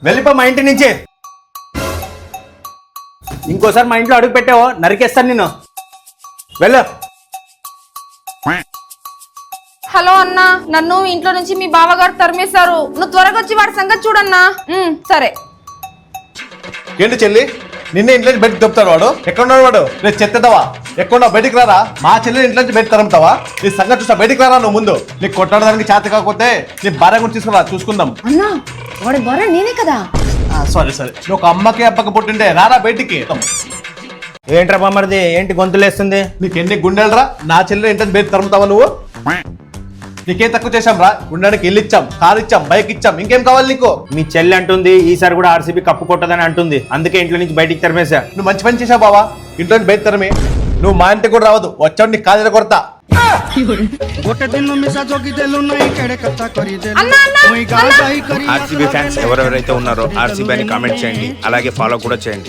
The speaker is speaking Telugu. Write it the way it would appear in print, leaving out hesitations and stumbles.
వెళ్ళిపో మా ఇంటి నుంచి. ఇంకోసారి మా ఇంట్లో అడుగు పెట్టావో నరికేస్తాను నేను. వెళ్ళు. హలో అన్నా, నన్ను ఇంట్లో నుంచి మీ బావగారు తరిమేశారు. నువ్వు త్వరగా వచ్చి వాడి సంగతి చూడన్నా. సరే. ఏంటి చెల్లి, నిన్నే ఇంట్లో నుంచి బయటకు దొప్పుతాడు వాడు? ఎక్కడున్నాడు వాడు? రేపు చెత్తదవా ఎక్కడున్నా బయటికి రారా? మా చెల్లి ఇంట్లో నుంచి బయటకు తరుముతావా? నీ సంగతి చూసా బయటికి రారా నువ్వు ముందు. నీకు కొట్టడానికి చేత కాకపోతే నీ భార్య గురించి తీసుకురా, చూసుకుందాం. అన్నా వాడి భార్య నేనే కదా. సరే నువ్వు ఒక అమ్మకి అబ్బకి పుట్టిండే రారా బయటికి. ఏంట్రా బామ్మర్ది, ఏంటి గొంతులేస్తుంది? నీకు ఎన్ని గుండెలరా? నా చెల్లి ఇంట్లో బయట తరుముతావా నువ్వు? నీకేం తక్కువ చేశాం రా? ఉండడానికి ఇల్లు ఇచ్చాం, కారు ఇచ్చాం, బైక్ ఇచ్చాం, ఇంకేం కావాలి నీకు? మీ చెల్లి అంటుంది ఈసారి కూడా ఆర్సీబీ కప్పు కొట్టదని అంటుంది, అందుకే ఇంట్లో నుంచి బయటికి తరిమేశా. నువ్వు మంచి పని చేసావు బావా, ఇంట్లో నుంచి బయట తరమి. నువ్వు మా ఇంటికి కూడా రావద్దు, వచ్చావు నీ కాలేజీ కొడతా. ఆర్సీబీ ఫ్యాన్స్ ఎవరెవరైతే ఉన్నారో ఆర్సీబీ అని కామెంట్ చేయండి, అలాగే ఫాలో కూడా చేయండి.